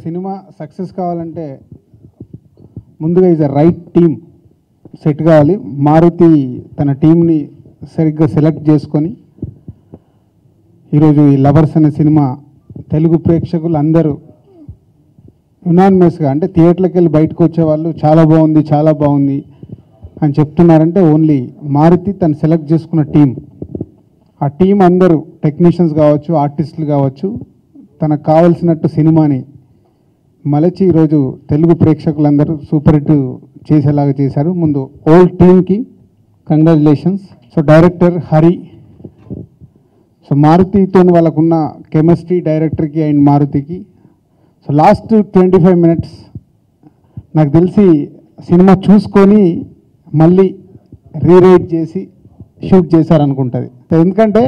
Cinema success కావాలంటే ముందుగా is a right team set కావాలి. మారుతి తన టీంని సరిగ్గా సెలెక్ట్ చేసుకొని ఈరోజు ఈ లవర్స్ అనే సినిమా తెలుగు ప్రేక్షకులు అందరూ యునానిమస్గా అంటే థియేటర్కి వెళ్ళి బయటకు వచ్చేవాళ్ళు చాలా బాగుంది చాలా బాగుంది అని చెప్తున్నారంటే ఓన్లీ మారుతి తను సెలెక్ట్ చేసుకున్న టీం. ఆ టీం అందరూ టెక్నీషియన్స్ కావచ్చు, ఆర్టిస్టులు కావచ్చు, తనకు కావాల్సినట్టు సినిమాని మలచి ఈరోజు తెలుగు ప్రేక్షకులందరూ సూపర్ హిట్ చేసేలాగా చేశారు. ముందు ఓల్డ్ టీమ్కి congratulations. So director Hari, so మారుతితో వాళ్ళకున్న కెమిస్ట్రీ డైరెక్టర్కి అండ్ మారుతికి. సో లాస్ట్ 25 minutes నాకు తెలిసి సినిమా చూసుకొని మళ్ళీ రీరైట్ చేసి షూట్ చేశారనుకుంటుంది. ఎందుకంటే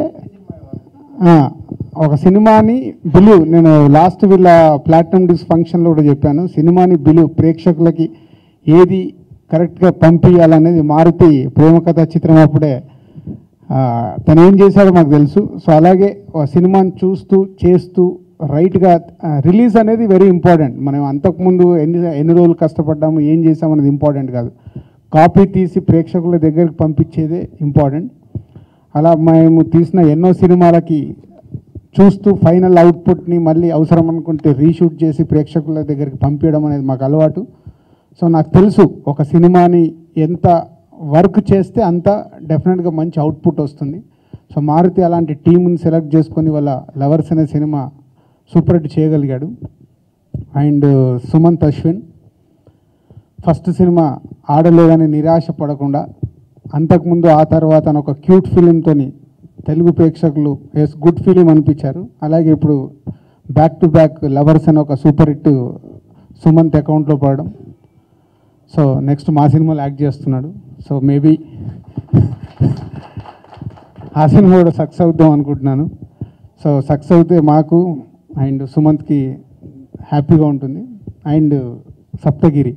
ఒక సినిమాని బిలీవ్, నేను లాస్ట్ వీళ్ళ ప్లాటినం డిస్క్ ఫంక్షన్లో కూడా చెప్పాను, సినిమాని బిలీవ్ ప్రేక్షకులకి ఏది కరెక్ట్గా పంపించాలనేది మారుతి ప్రేమ కథా చిత్రం అప్పుడే తను ఏం చేశాడో మాకు తెలుసు. సో అలాగే సినిమాని చూస్తూ చేస్తూ రైట్గా రిలీజ్ అనేది వెరీ ఇంపార్టెంట్. మనం అంతకుముందు ఎన్ని రోజులు కష్టపడ్డాము, ఏం చేసామనేది ఇంపార్టెంట్ కాదు, కాపీ తీసి ప్రేక్షకుల దగ్గరికి పంపించేదే ఇంపార్టెంట్. అలా మేము తీసిన ఎన్నో సినిమాలకి చూస్తూ ఫైనల్ అవుట్పుట్ని మళ్ళీ అవసరం అనుకుంటే రీషూట్ చేసి ప్రేక్షకుల దగ్గరికి పంపించడం అనేది మాకు అలవాటు. సో నాకు తెలుసు ఒక సినిమాని ఎంత వర్క్ చేస్తే అంత డెఫినెట్గా మంచి అవుట్పుట్ వస్తుంది. సో మారుతి అలాంటి టీంని సెలెక్ట్ చేసుకొని వాళ్ళ లవర్స్ అనే సినిమా సూపర్ హిట్ చేయగలిగాడు. అండ్ సుమంత్ అశ్విన్ ఫస్ట్ సినిమా ఆడలేదని నిరాశ పడకుండా అంతకుముందు ఆ తర్వాత ఒక క్యూట్ ఫిలింతో తెలుగు ప్రేక్షకులు ఎస్ గుడ్ ఫిలిం అనిపించారు. అలాగే ఇప్పుడు బ్యాక్ టు బ్యాక్ లవర్స్ అని ఒక సూపర్ హిట్ సుమంత్ అకౌంట్లో పడడం. సో నెక్స్ట్ మా సినిమాలో యాక్ట్ చేస్తున్నాడు. సో మేబీ ఆ సినిమా కూడా సక్సెస్ అవుద్దాం అనుకుంటున్నాను. సో సక్సెస్ అవుతే మాకు అండ్ సుమంత్కి హ్యాపీగా ఉంటుంది. అండ్ సప్తగిరి,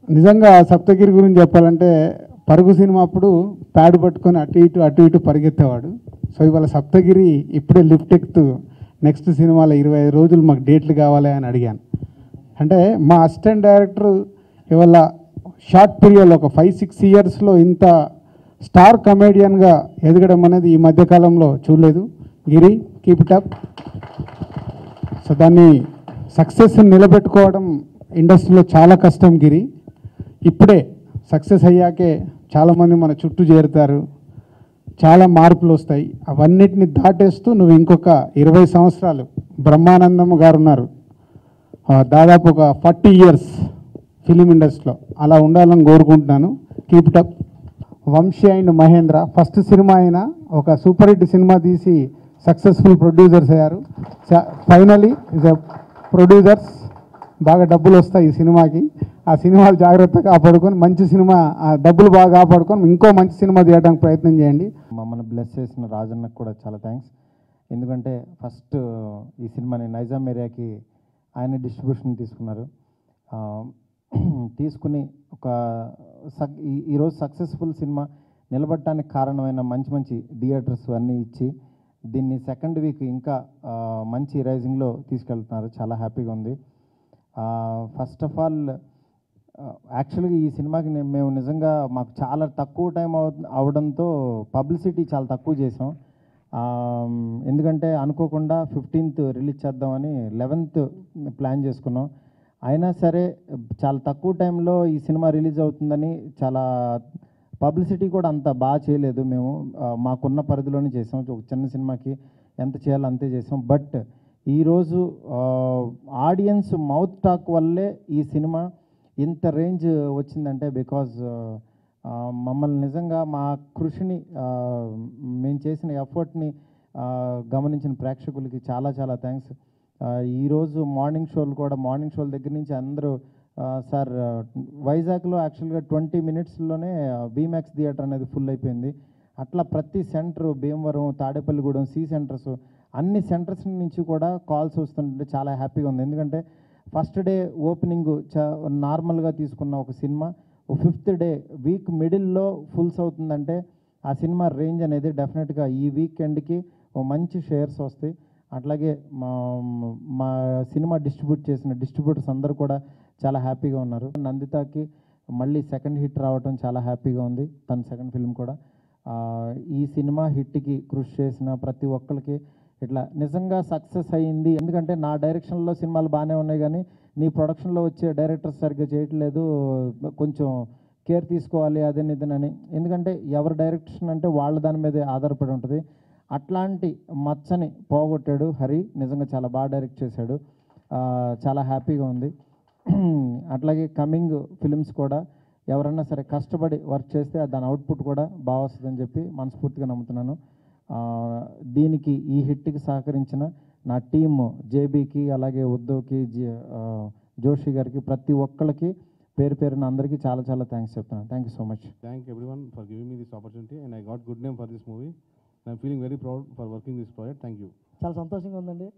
నిజంగా సప్తగిరి గురించి చెప్పాలంటే పరుగు సినిమా అప్పుడు ప్యాడ్ పట్టుకొని అటు ఇటు పరిగెత్తేవాడు. సో ఇవాళ సప్తగిరి ఇప్పుడే లిఫ్ట్ ఎక్కుతూ నెక్స్ట్ సినిమాలో 25 రోజులు మాకు డేట్లు కావాలి అని అడిగాను. అంటే మా అసిస్టెంట్ డైరెక్టర్ ఇవాళ షార్ట్ పీరియడ్లో ఒక 5-6 yearsలో ఇంత స్టార్ కమేడియన్గా ఎదగడం అనేది ఈ మధ్యకాలంలో చూడలేదు. గిరి కీప్ ఇట్ అప్. సో దాన్ని సక్సెస్ నిలబెట్టుకోవడం ఇండస్ట్రీలో చాలా కష్టం గిరి. ఇప్పుడే సక్సెస్ అయ్యాకే చాలామంది మన చుట్టూ చేరుతారు, చాలా మార్పులు వస్తాయి. అవన్నిటిని దాటేస్తూ నువ్వు ఇంకొక 20 సంవత్సరాలు, బ్రహ్మానందం గారు ఉన్నారు దాదాపు ఒక 40 years ఫిలిం ఇండస్ట్రీలో, అలా ఉండాలని కోరుకుంటున్నాను. Keep it up. Vamsi and Mahendra first cinema అయినా ఒక సూపర్ హిట్ సినిమా తీసి సక్సెస్ఫుల్ ప్రొడ్యూసర్స్ అయ్యారు. Finally is a producers. బాగా డబ్బులు వస్తాయి ఈ సినిమాకి. ఆ సినిమాలు జాగ్రత్తగా కాపాడుకొని మంచి సినిమా, ఆ డబ్బులు బాగా కాపాడుకొని ఇంకో మంచి సినిమా తీయడానికి ప్రయత్నం చేయండి. మమ్మల్ని బ్లెస్ చేసిన రాజన్నకు కూడా చాలా థ్యాంక్స్. ఎందుకంటే ఫస్ట్ ఈ సినిమాని నైజాం ఏరియాకి ఆయన డిస్ట్రిబ్యూషన్ తీసుకున్నారు. తీసుకుని ఒక ఈరోజు సక్సెస్ఫుల్ సినిమా నిలబడటానికి కారణమైన మంచి మంచి థియేటర్స్ అన్నీ ఇచ్చి దీన్ని సెకండ్ వీక్ ఇంకా మంచి రైజింగ్లో తీసుకెళ్తున్నారు. చాలా హ్యాపీగా ఉంది. ఫస్ట్ ఆఫ్ ఆల్ యాక్చువల్గా ఈ సినిమాకి మేము నిజంగా మాకు చాలా తక్కువ టైం అవడంతో పబ్లిసిటీ చాలా తక్కువ చేసాం. ఎందుకంటే అనుకోకుండా 15th రిలీజ్ చేద్దామని 11th ప్లాన్ చేసుకున్నాం. అయినా సరే చాలా తక్కువ టైంలో ఈ సినిమా రిలీజ్ అవుతుందని చాలా పబ్లిసిటీ కూడా అంత బాగా చేయలేదు. మేము మాకున్న పరిధిలోనే చేసాం. ఒక చిన్న సినిమాకి ఎంత చేయాలో అంతే చేసాం. బట్ ఈరోజు ఆడియన్స్ మౌత్ టాక్ వల్లే ఈ సినిమా ఇంత రేంజ్ వచ్చిందంటే బికాజ్ మమ్మల్ని నిజంగా మా కృషిని, మేము చేసిన ఎఫర్ట్ని గమనించిన ప్రేక్షకులకి చాలా చాలా థ్యాంక్స్. ఈరోజు మార్నింగ్ షోల దగ్గర నుంచి అందరూ సార్ వైజాగ్లో యాక్చువల్గా 20 minutesలోనే బీమాక్స్ థియేటర్ అనేది ఫుల్ అయిపోయింది. అట్లా ప్రతి centre, Bhimavaram, Tadepalligudem, C centres, అన్ని సెంటర్స్ నుంచి కూడా కాల్స్ వస్తుంటే చాలా హ్యాపీగా ఉంది. ఎందుకంటే ఫస్ట్ డే ఓపెనింగ్ నార్మల్గా తీసుకున్న ఒక సినిమా 5th డే వీక్ మిడిల్లో ఫుల్స్ అవుతుందంటే ఆ సినిమా రేంజ్ అనేది డెఫినెట్గా ఈ వీకెండ్కి ఓ మంచి షేర్స్ వస్తాయి. అట్లాగే మా మా సినిమా డిస్ట్రిబ్యూట్ చేసిన డిస్ట్రిబ్యూటర్స్ అందరూ కూడా చాలా హ్యాపీగా ఉన్నారు. నందితకి మళ్ళీ సెకండ్ హిట్ రావటం చాలా హ్యాపీగా ఉంది. తన సెకండ్ ఫిల్మ్ కూడా ఈ సినిమా హిట్కి కృషి చేసిన ప్రతి ఒక్కరికి ఇట్లా నిజంగా సక్సెస్ అయ్యింది. ఎందుకంటే నా డైరెక్షన్లో సినిమాలు బాగానే ఉన్నాయి, కానీ నీ ప్రొడక్షన్లో వచ్చే డైరెక్టర్స్ సరిగ్గా చేయట్లేదు, కొంచెం కేర్ తీసుకోవాలి అదే ఇదేనని. ఎందుకంటే ఎవరి డైరెక్షన్ అంటే వాళ్ళ దాని మీదే ఆధారపడి ఉంటుంది. అట్లాంటి మచ్చని పోగొట్టాడు హరి. నిజంగా చాలా బాగా డైరెక్ట్ చేశాడు. చాలా హ్యాపీగా ఉంది. అట్లాగే కమింగ్ ఫిలిమ్స్ కూడా ఎవరన్నా సరే కష్టపడి వర్క్ చేస్తే దాని అవుట్పుట్ కూడా బాగా వస్తుందని చెప్పి మనస్ఫూర్తిగా నమ్ముతున్నాను. దీనికి ఈ హిట్కి సహకరించిన నా టీము జేబీకి, అలాగే ఉద్దవ్కి, జోషి గారికి, ప్రతి ఒక్కరికి పేరు పేరున అందరికీ చాలా చాలా థ్యాంక్స్ చెప్తున్నాను. Thank you so much. Thank everyone for giving me this opportunity, and I got good name for this movie. I'm feeling very proud for working this project. Thank you. చాలా సంతోషంగా ఉందండి.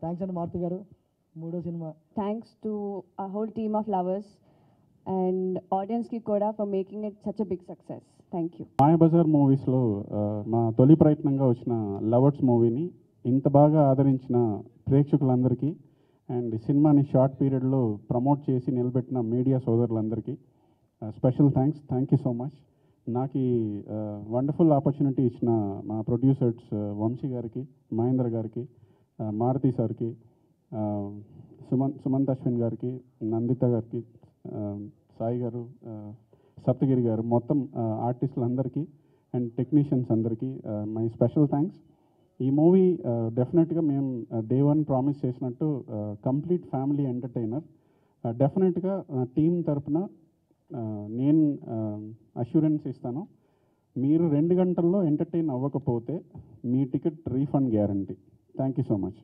థ్యాంక్స్ అండి మారుతి గారు. మూడో cinema Thanks to our whole team of lovers and audience ki koda for making it such a big success. Thank you. Mayabazar మూవీస్లో మా తొలి ప్రయత్నంగా వచ్చిన లవర్స్ మూవీని ఇంత బాగా ఆదరించిన ప్రేక్షకులందరికీ అండ్ సినిమాని షార్ట్ పీరియడ్లో ప్రమోట్ చేసి నిలబెట్టిన మీడియా సోదరులందరికీ special thanks. Thank you so much. నాకు ఈ వండర్ఫుల్ ఆపర్చునిటీ ఇచ్చిన మా ప్రొడ్యూసర్స్ వంశీ గారికి, మహేంద్ర గారికి, మారుతి సార్కి, సుమంత్ అశ్విన్ గారికి, నందిత గారికి, సాయి గారు, సప్తగిరి గారు, మొత్తం ఆర్టిస్టులందరికీ అండ్ టెక్నీషియన్స్ అందరికీ మై స్పెషల్ థ్యాంక్స్. ఈ మూవీ డెఫినెట్గా మేము డే వన్ ప్రామిస్ చేసినట్టు కంప్లీట్ ఫ్యామిలీ ఎంటర్టైనర్. డెఫినెట్గా టీం తరపున నేను అష్యూరెన్స్ ఇస్తాను, మీరు 2 గంటల్లో ఎంటర్టైన్ అవ్వకపోతే మీ ticket refund guarantee. Thank you so much.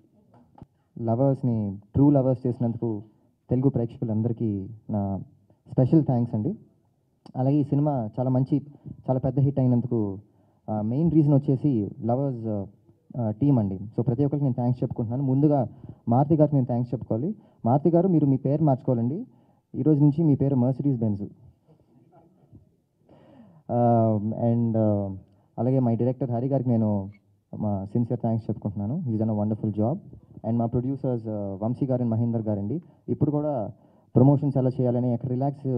లవర్స్ని ట్రూ లవర్స్ చేసినందుకు తెలుగు ప్రేక్షకులందరికీ నా స్పెషల్ థ్యాంక్స్ అండి. అలాగే ఈ సినిమా చాలా పెద్ద హిట్ అయినందుకు మెయిన్ రీజన్ వచ్చేసి లవర్స్ టీమ్ అండి. సో ప్రతి ఒక్కరికి నేను థ్యాంక్స్ చెప్పుకుంటున్నాను. ముందుగా మారుతి గారికి నేను థ్యాంక్స్ చెప్పుకోవాలి. మారుతి గారు, మీరు మీ పేరు మార్చుకోవాలండి. ఈరోజు నుంచి మీ పేరు మర్సిడీస్ బెంజ్. అండ్ అలాగే మై డైరెక్టర్ హరి గారికి నేను మా సిన్సియర్ థ్యాంక్స్ చెప్పుకుంటున్నాను. Is done a wonderful job. And మా ప్రొడ్యూసర్స్ వంశీ గారు అండ్ మహేందర్ గారండి. ఇప్పుడు కూడా ప్రమోషన్స్ ఎలా చేయాలని ఎక్కడ రిలాక్స్,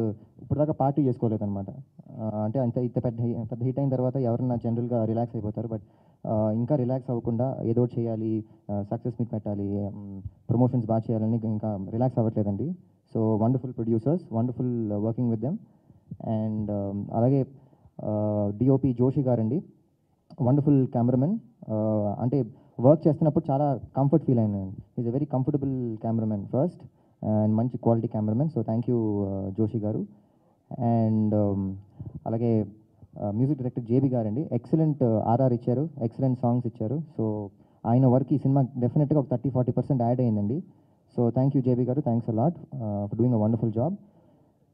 ఇప్పటిదాకా పార్టీ చేసుకోలేదన్నమాట. అంటే ఇంత పెద్ద హిట్ అయిన తర్వాత ఎవరన్నా జనరల్గా రిలాక్స్ అయిపోతారు, బట్ ఇంకా రిలాక్స్ అవ్వకుండా ఏదో చేయాలి, సక్సెస్ మీట్ పెట్టాలి, ప్రమోషన్స్ బాగా చేయాలని ఇంకా రిలాక్స్ అవ్వట్లేదండి. So wonderful producers, wonderful working with them. And అలాగే డిఓపి జోషి గారండి, వండర్ఫుల్ కెమెరామెన్. అంటే వర్క్ చేస్తున్నప్పుడు చాలా కంఫర్ట్ ఫీల్ అయినాను. Is a very comfortable cameraman first and మంచి quality cameraman. So thank you Joshi గారు. అండ్ అలాగే మ్యూజిక్ డైరెక్టర్ జేబీ గారండి, ఎక్సలెంట్ ఆర్ఆర్ ఇచ్చారు, ఎక్సలెంట్ సాంగ్స్ ఇచ్చారు. సో ఆయన వర్క్ ఈ సినిమా డెఫినెట్గా ఒక 30-40% యాడ్ అయ్యిందండి. సో థ్యాంక్ యూ జేబీ గారు, thanks a lot for doing a wonderful job.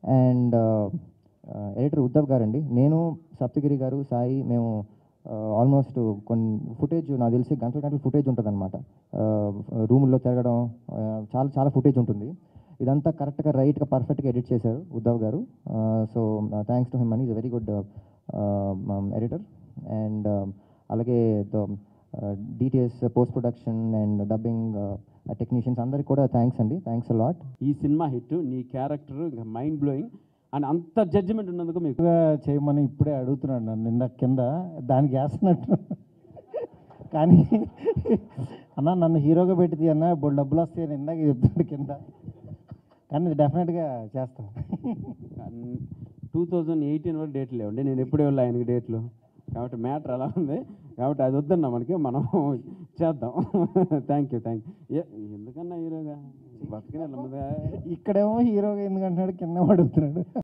And editor Uddhav గారండి, నేను సప్తగిరి గారు, సాయి, మేము ఆల్మోస్ట్ కొన్ని ఫుటేజ్ నాకు తెలిసి గంటల ఫుటేజ్ ఉంటుంది అనమాట. రూముల్లో తిరగడం, చాలా ఫుటేజ్ ఉంటుంది. ఇదంతా కరెక్ట్గా రైట్గా పర్ఫెక్ట్గా ఎడిట్ చేశారు ఉద్దవ్ గారు. So thanks to him and is a very good editor. And అలాగే details, post production and dubbing technicians అందరికీ కూడా థ్యాంక్స్ అండి. Thanks a lot. ఈ సినిమా హిట్, నీ క్యారెక్టర్ ఇంకా మైండ్ బ్లోయింగ్ అండ్ అంత జడ్జిమెంట్ ఉన్నందుకు మీకు చేయమని ఇప్పుడే అడుగుతున్నాడు నన్ను, నిన్న కింద దానికి వేస్తున్నట్టు. కానీ అన్న నన్ను హీరోగా పెట్టింది అన్న, ఇప్పుడు డబ్బులు వస్తాయని ఇందాక చెప్తాడు కింద. కానీ డెఫినెట్గా చేస్తాను. 2018 వరకు డేట్లు లేవండి, నేను ఎప్పుడు వెళ్ళా ఆయనకి డేట్లు. కాబట్టి మ్యాటర్ అలా ఉంది, కాబట్టి అది వద్దన్నా మనకి, మనం చేద్దాం. Thank you. ఎందుకన్నా హీరోగా బతకనే ఇక్కడేమో హీరోగా ఎందుకంటున్నాడు, కింద అడుగుతున్నాడు.